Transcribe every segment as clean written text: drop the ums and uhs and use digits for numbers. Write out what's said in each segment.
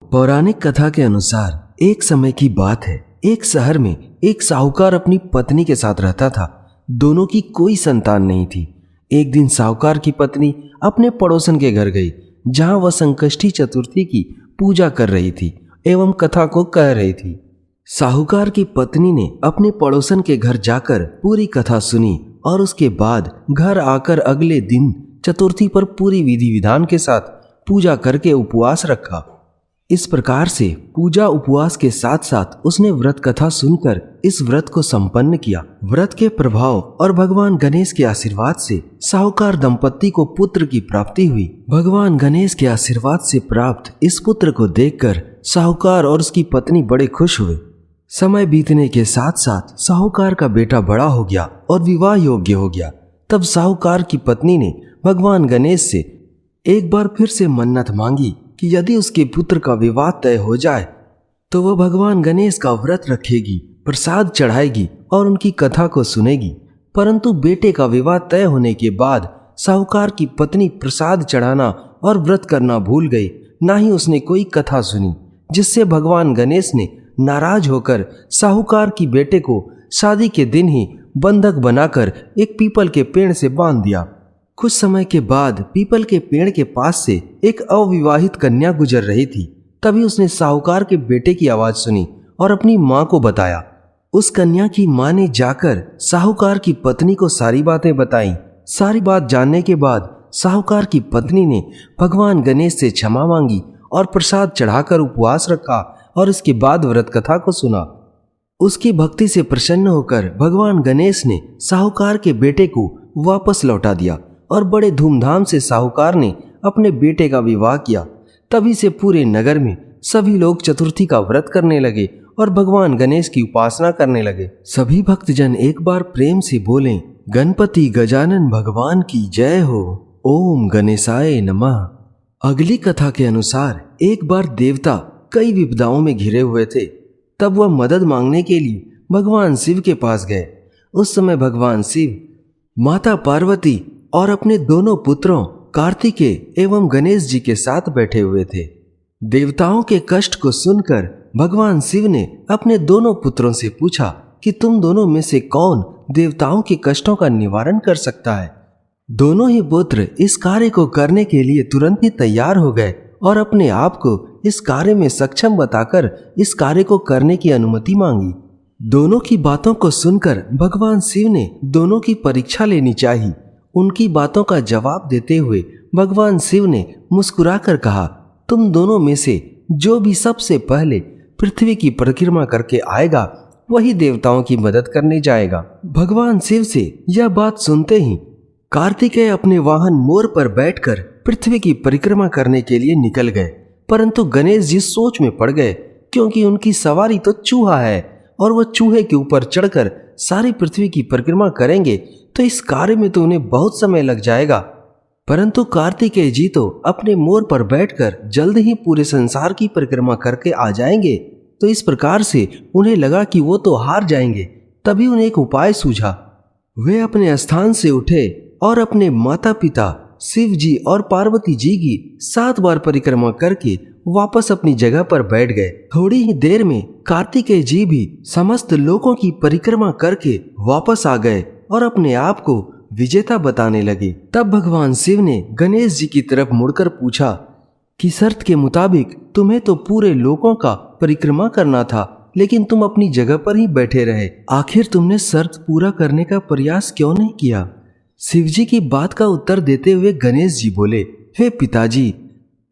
पौराणिक कथा के अनुसार एक समय की बात है। एक शहर में एक साहूकार अपनी पत्नी के साथ रहता था। दोनों की कोई संतान नहीं थी। एक दिन साहूकार की पत्नी अपने पड़ोसन के घर गई, जहां वह संकष्टी चतुर्थी की पूजा कर रही थी एवं कथा को कह रही थी। साहूकार की पत्नी ने अपने पड़ोसन के घर जाकर पूरी कथा सुनी और उसके बाद घर आकर अगले दिन चतुर्थी पर पूरी विधि विधान के साथ पूजा करके उपवास रखा। इस प्रकार से पूजा उपवास के साथ साथ उसने व्रत कथा सुनकर इस व्रत को संपन्न किया। व्रत के प्रभाव और भगवान गणेश के आशीर्वाद से साहूकार दंपत्ति को पुत्र की प्राप्ति हुई। भगवान गणेश के आशीर्वाद से प्राप्त इस पुत्र को देखकर साहूकार और उसकी पत्नी बड़े खुश हुए। समय बीतने के साथ साथ साहूकार का बेटा बड़ा हो गया और विवाह योग्य हो गया। तब साहूकार की पत्नी ने भगवान गणेश से एक बार फिर से मन्नत मांगी कि यदि उसके पुत्र का विवाह तय हो जाए तो वह भगवान गणेश का व्रत रखेगी, प्रसाद चढ़ाएगी और उनकी कथा को सुनेगी। परंतु बेटे का विवाह तय होने के बाद साहूकार की पत्नी प्रसाद चढ़ाना और व्रत करना भूल गई। ना ही उसने कोई कथा सुनी, जिससे भगवान गणेश ने नाराज होकर साहूकार की बेटे को शादी के दिन ही बंधक बनाकर एक पीपल के पेड़ से बांध दिया। कुछ समय के बाद पीपल के पेड़ के पास से एक अविवाहित कन्या गुजर रही थी। तभी उसने साहूकार के बेटे की आवाज सुनी और अपनी माँ को बताया। उस कन्या की माँ ने जाकर साहूकार की पत्नी को सारी बातें बताई। सारी बात जानने के बाद साहूकार की पत्नी ने भगवान गणेश से क्षमा मांगी और प्रसाद चढ़ाकर उपवास रखा और इसके बाद व्रत कथा को सुना। उसकी भक्ति से प्रसन्न होकर भगवान गणेश ने साहूकार के बेटे को वापस लौटा दिया और बड़े धूमधाम से साहूकार ने अपने बेटे का विवाह किया। तभी से पूरे नगर में सभी लोग चतुर्थी का व्रत करने लगे और भगवान गणेश की उपासना करने लगे। सभी भक्तजन एक बार प्रेम से बोलें, गणपति गजानन भगवान की जय हो, ओम गणेशाय नमः। अगली कथा के अनुसार एक बार देवता कई विपदाओं में घिरे हुए थे। तब वह मदद मांगने के लिए भगवान शिव के पास गए। उस समय भगवान शिव माता पार्वती और अपने दोनों पुत्रों कार्तिकेय एवं गणेश जी के साथ बैठे हुए थे। देवताओं के कष्ट को सुनकर भगवान शिव ने अपने दोनों पुत्रों से पूछा कि तुम दोनों में से कौन देवताओं के कष्टों का निवारण कर सकता है। दोनों ही पुत्र इस कार्य को करने के लिए तुरंत ही तैयार हो गए और अपने आप को इस कार्य में सक्षम बताकर इस कार्य को करने की अनुमति मांगी। दोनों की बातों को सुनकर भगवान शिव ने दोनों की परीक्षा लेनी चाहिए। उनकी बातों का जवाब देते हुए भगवान शिव ने मुस्कुराकर कहा, तुम दोनों में से जो भी सबसे पहले पृथ्वी की परिक्रमा करके आएगा वही देवताओं की मदद करने जाएगा। भगवान शिव से यह बात सुनते ही कार्तिकेय अपने वाहन मोर पर बैठकर पृथ्वी की परिक्रमा करने के लिए निकल गए। परंतु गणेश जी सोच में पड़ गए, क्योंकि उनकी सवारी तो चूहा है और वह चूहे के ऊपर चढ़कर सारी पृथ्वी की परिक्रमा करेंगे तो इस कार्य में तो उन्हें बहुत समय लग जाएगा। परंतु कार्तिकेय जी तो अपने मोर पर बैठकर जल्द ही पूरे संसार की परिक्रमा करके आ जाएंगे। तो इस प्रकार से उन्हें लगा कि वो तो हार जाएंगे। तभी उन्हें एक उपाय सूझा। वे अपने स्थान से उठे और अपने माता पिता शिव जी और पार्वती जी की 7 बार परिक्रमा करके वापस अपनी जगह पर बैठ गए। थोड़ी ही देर में कार्तिकेय जी भी समस्त लोकों की परिक्रमा करके वापस आ गए और अपने आप को विजेता बताने लगे। तब भगवान शिव ने गणेश जी की तरफ मुड़कर पूछा कि शर्त के मुताबिक तुम्हें तो पूरे लोकों का परिक्रमा करना था, लेकिन तुम अपनी जगह पर ही बैठे रहे। आखिर तुमने शर्त पूरा करने का प्रयास क्यों नहीं किया? शिव जी की बात का उत्तर देते हुए गणेश जी बोले, हे पिताजी,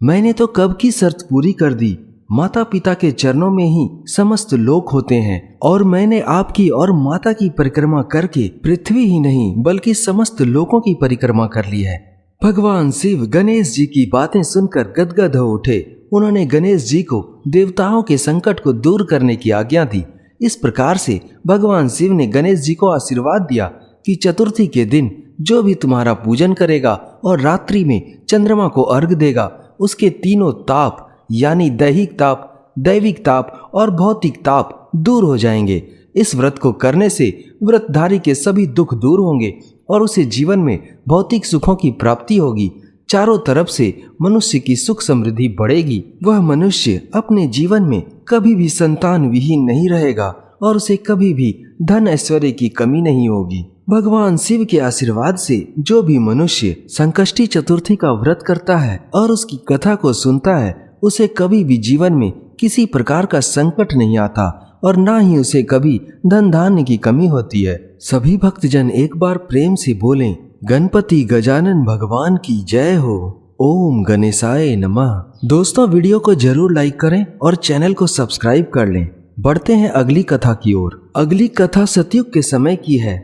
मैंने तो कब की शर्त पूरी कर दी। माता पिता के चरणों में ही समस्त लोक होते हैं और मैंने आपकी और माता की परिक्रमा करके पृथ्वी ही नहीं बल्कि समस्त लोकों की परिक्रमा कर ली है। भगवान शिव गणेश जी की बातें सुनकर गदगद हो उठे। उन्होंने गणेश जी को देवताओं के संकट को दूर करने की आज्ञा दी। इस प्रकार से भगवान शिव ने गणेश जी को आशीर्वाद दिया कि चतुर्थी के दिन जो भी तुम्हारा पूजन करेगा और रात्रि में चंद्रमा को अर्घ देगा, उसके तीनों ताप यानी दैविक ताप और भौतिक ताप दूर हो जाएंगे। इस व्रत को करने से व्रतधारी के सभी दुख दूर होंगे और उसे जीवन में भौतिक सुखों की प्राप्ति होगी। चारों तरफ से मनुष्य की सुख समृद्धि बढ़ेगी। वह मनुष्य अपने जीवन में कभी भी संतान विहीन नहीं रहेगा और उसे कभी भी धन ऐश्वर्य की कमी नहीं होगी। भगवान शिव के आशीर्वाद से जो भी मनुष्य संकष्टी चतुर्थी का व्रत करता है और उसकी कथा को सुनता है, उसे कभी भी जीवन में किसी प्रकार का संकट नहीं आता और ना ही उसे कभी धन धान्य की कमी होती है। सभी भक्तजन एक बार प्रेम से बोलें, गणपति गजानन भगवान की जय हो। ओम गणेशाय नमः। दोस्तों, वीडियो को जरूर लाइक करें और चैनल को सब्सक्राइब कर लें। बढ़ते हैं अगली कथा की ओर। अगली कथा सतयुग के समय की है।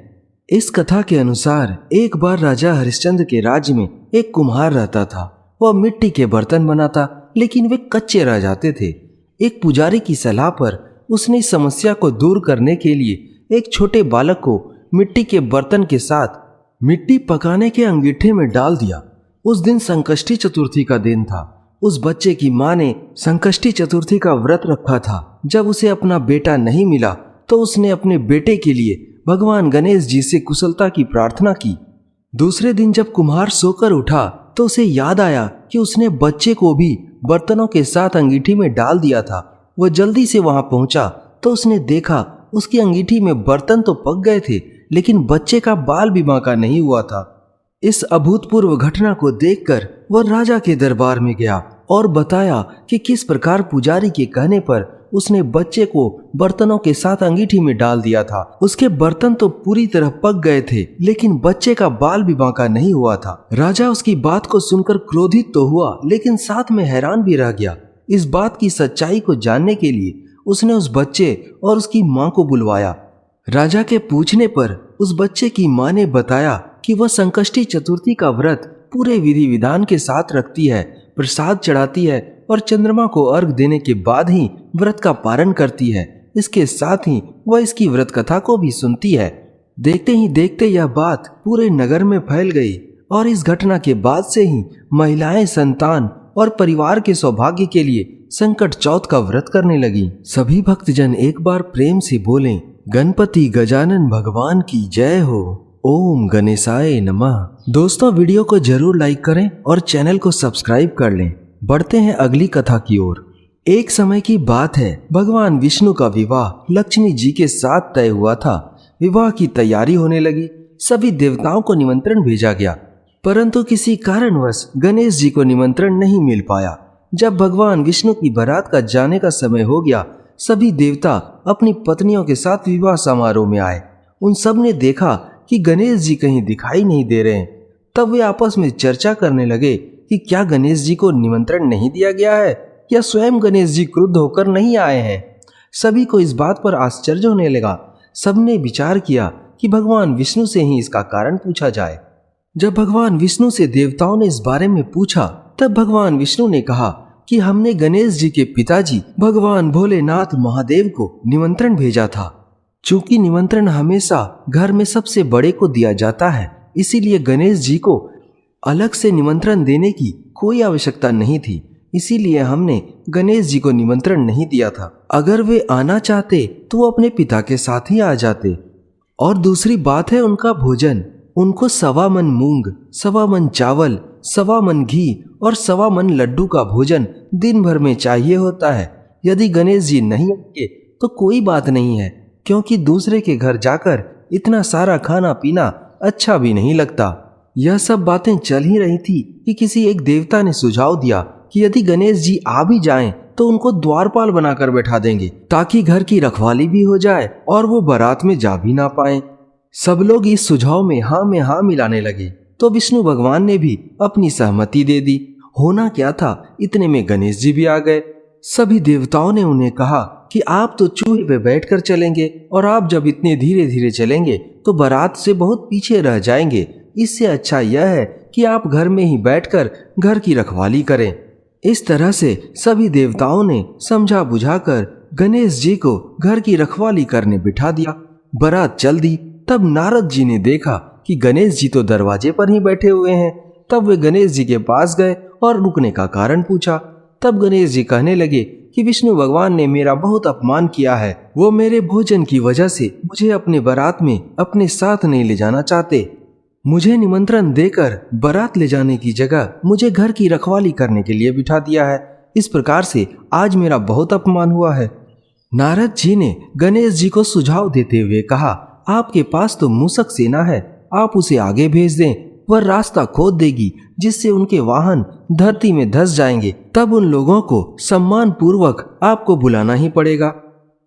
इस कथा के अनुसार एक बार राजा हरिश्चंद्र के राज्य में एक कुम्हार रहता था। वह मिट्टी के बर्तन बनाता, लेकिन वे कच्चे रह जाते थे। एक पुजारी की सलाह पर उसने इस समस्या को दूर करने के लिए एक छोटे बालक को मिट्टी के बर्तन के साथ मिट्टी पकाने के अंगीठे में डाल दिया। उस दिन संकष्टी चतुर्थी का दिन था। उस बच्चे की मां ने संकष्टी चतुर्थी का व्रत रखा था। जब उसे अपना बेटा नहीं मिला तो उसने अपने बेटे के लिए भगवान गणेश जी से कुशलता की प्रार्थना की। दूसरे दिन जब कुम्हार सोकर उठा तो उसे याद आया कि उसने बच्चे को भी बर्तनों के साथ अंगीठी में डाल दिया था। वह जल्दी से वहां पहुंचा तो उसने देखा उसकी अंगीठी में बर्तन तो पक गए थे, लेकिन बच्चे का बाल भी बांका नहीं हुआ था। इस अभूतपूर्व घटना को देखकर वह राजा के दरबार में गया और बताया कि किस प्रकार पुजारी के कहने पर उसने बच्चे को बर्तनों के साथ अंगीठी में डाल दिया था। उसके बर्तन तो पूरी तरह पक गए थे, लेकिन बच्चे का बाल भी बांका नहीं हुआ था। राजा उसकी बात को सुनकर क्रोधित तो हुआ, लेकिन साथ में हैरान भी रह गया। इस बात की सच्चाई को जानने के लिए उसने उस बच्चे और उसकी मां को बुलवाया। राजा के पूछने पर उस बच्चे की मां ने बताया कि वह संकष्टी चतुर्थी का व्रत पूरे विधि विधान के साथ रखती है, प्रसाद चढ़ाती है और चंद्रमा को अर्घ देने के बाद ही व्रत का पारण करती है। इसके साथ ही वह इसकी व्रत कथा को भी सुनती है। देखते ही देखते यह बात पूरे नगर में फैल गई और इस घटना के बाद से ही महिलाएं संतान और परिवार के सौभाग्य के लिए संकट चौथ का व्रत करने लगी। सभी भक्तजन एक बार प्रेम से बोलें, गणपति गजानन भगवान की जय हो। ओम गणेशाय नमः। दोस्तों, वीडियो को जरूर लाइक करें और चैनल को सब्सक्राइब कर लें। बढ़ते हैं अगली कथा की ओर। एक समय की बात है, भगवान विष्णु का विवाह लक्ष्मी जी के साथ तय हुआ था। विवाह की तैयारी होने लगी। सभी देवताओं को निमंत्रण भेजा गया, परंतु किसी कारणवश गणेश जी को निमंत्रण नहीं मिल पाया। जब भगवान विष्णु की बारात का जाने का समय हो गया, सभी देवता अपनी पत्नियों के साथ विवाह समारोह में आए। उन सब ने देखा कि गणेश जी कहीं दिखाई नहीं दे रहे हैं। तब वे आपस में चर्चा करने लगे कि क्या गणेश जी को निमंत्रण नहीं दिया गया है या स्वयं गणेश जी क्रुद्ध होकर नहीं आए हैं। सभी को इस बात पर आश्चर्य होने लगा। सबने विचार किया कि भगवान विष्णु से ही इसका कारण पूछा जाए। जब भगवान विष्णु से देवताओं ने इस बारे में पूछा, तब भगवान विष्णु ने कहा कि हमने गणेश जी के पिताजी भगवान भोलेनाथ महादेव को निमंत्रण भेजा था। चूंकि निमंत्रण हमेशा घर में सबसे बड़े को दिया जाता है, इसीलिए गणेश जी को अलग से निमंत्रण देने की कोई आवश्यकता नहीं थी। इसीलिए हमने गणेश जी को निमंत्रण नहीं दिया था। अगर वे आना चाहते तो वो अपने पिता के साथ ही आ जाते। और दूसरी बात है उनका भोजन। उनको 1.25 मन मूंग, 1.25 मन चावल, 1.25 मन घी और 1.25 मन लड्डू का भोजन दिन भर में चाहिए होता है। यदि गणेश जी नहीं आएंगे तो कोई बात नहीं है, क्योंकि दूसरे के घर जाकर इतना सारा खाना पीना अच्छा भी नहीं लगता। यह सब बातें चल ही रही थी कि किसी एक देवता ने सुझाव दिया कि यदि गणेश जी आ भी जाएं तो उनको द्वारपाल बनाकर बैठा देंगे, ताकि घर की रखवाली भी हो जाए और वो बारात में जा भी ना पाए। सब लोग इस सुझाव में हाँ मिलाने लगे तो विष्णु भगवान ने भी अपनी सहमति दे दी। होना क्या था, इतने में गणेश जी भी आ गए। सभी देवताओं ने उन्हें कहा कि आप तो चूहे पे बैठकर चलेंगे और आप जब इतने धीरे धीरे चलेंगे तो बारात से बहुत पीछे रह जाएंगे। इससे अच्छा यह है कि आप घर में ही बैठकर घर की रखवाली करें। इस तरह से सभी देवताओं ने समझा बुझाकर गणेश जी को घर की रखवाली करने बिठा दिया। बारात चल दी। तब नारद जी ने देखा कि गणेश जी तो दरवाजे पर ही बैठे हुए हैं। तब वे गणेश जी के पास गए और रुकने का कारण पूछा। तब गणेश जी कहने लगे कि विष्णु भगवान ने मेरा बहुत अपमान किया है। वो मेरे भोजन की वजह से मुझे अपने बारात में अपने साथ नहीं ले जाना चाहते। मुझे निमंत्रण देकर बारात ले जाने की जगह मुझे घर की रखवाली करने के लिए बिठा दिया है। इस प्रकार से आज मेरा बहुत अपमान हुआ है। नारद जी ने गणेश जी को सुझाव देते हुए कहा, आपके पास तो मूषक सेना है, आप उसे आगे भेज दें। वह रास्ता खोद देगी जिससे उनके वाहन धरती में धंस जाएंगे। तब उन लोगों को सम्मान पूर्वक आपको बुलाना ही पड़ेगा।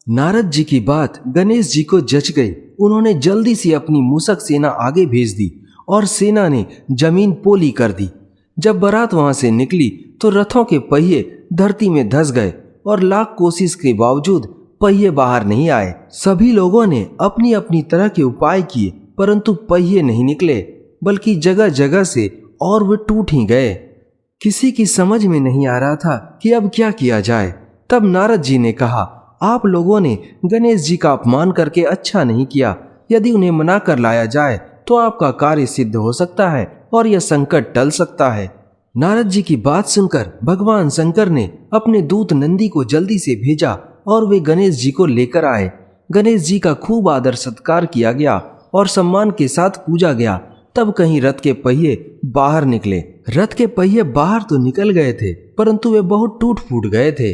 नारद जी की बात गणेश जी को जच गई। उन्होंने जल्दी से अपनी मूषक सेना आगे भेज दी और सेना ने जमीन पोली कर दी। जब बारात वहां से निकली तो रथों के पहिए धरती में धंस गए और लाख कोशिश के बावजूद पहिए बाहर नहीं आए। सभी लोगों ने अपनी अपनी तरह के उपाय किए, परंतु पहिए नहीं निकले, बल्कि जगह जगह से और वे टूट ही गए। किसी की समझ में नहीं आ रहा था कि अब क्या किया जाए। तब नारद जी ने कहा, आप लोगों ने गणेश जी का अपमान करके अच्छा नहीं किया। यदि उन्हें मना कर लाया जाए तो आपका कार्य सिद्ध हो सकता है और यह संकट टल सकता है। नारद जी की बात सुनकर भगवान शंकर ने अपने दूत नंदी को जल्दी से भेजा और वे गणेश जी को लेकर आए। गणेश जी का खूब आदर सत्कार किया गया और सम्मान के साथ पूजा गया। तब कहीं रथ के पहिए बाहर निकले। रथ के पहिए बाहर तो निकल गए थे, परंतु वे बहुत टूट फूट गए थे,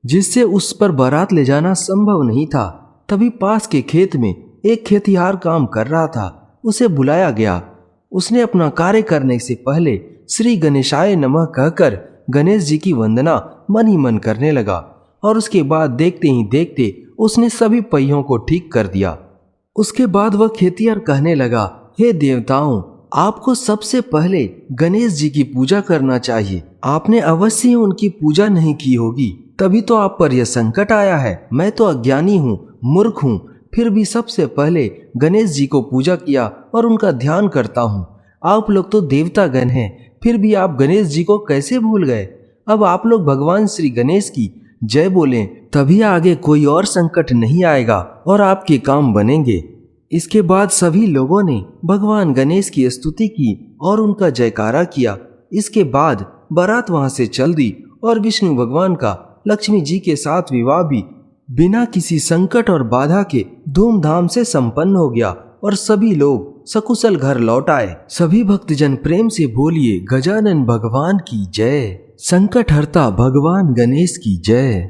जिससे उस पर बारात ले जाना संभव नहीं था। तभी पास के खेत में एक खेतिहार काम कर रहा था। उसे बुलाया गया। उसने अपना कार्य करने से पहले श्री गणेशाय नमः कहकर गणेश जी की वंदना मन ही मन करने लगा और उसके बाद देखते ही देखते उसने सभी पहियों को ठीक कर दिया। उसके बाद वह खेतिहर कहने लगा, हे देवताओं, आपको सबसे पहले गणेश जी की पूजा करना चाहिए। आपने अवश्य ही उनकी पूजा नहीं की होगी, तभी तो आप पर यह संकट आया है। मैं तो अज्ञानी हूँ, मूर्ख हूँ, फिर भी सबसे पहले गणेश जी को पूजा किया और उनका ध्यान करता हूँ। आप लोग तो देवता गण हैं, फिर भी आप गणेश जी को कैसे भूल गए? अब आप लोग भगवान श्री गणेश की जय बोलें, तभी आगे कोई और संकट नहीं आएगा और आपके काम बनेंगे। इसके बाद सभी लोगों ने भगवान गणेश की स्तुति की और उनका जयकारा किया। इसके बाद बारात वहां से चल दी और विष्णु भगवान का लक्ष्मी जी के साथ विवाह भी बिना किसी संकट और बाधा के धूमधाम से संपन्न हो गया और सभी लोग सकुशल घर लौट आए। सभी भक्तजन प्रेम से बोलिए, गजानन भगवान की जय, संकट हरता भगवान गणेश की जय।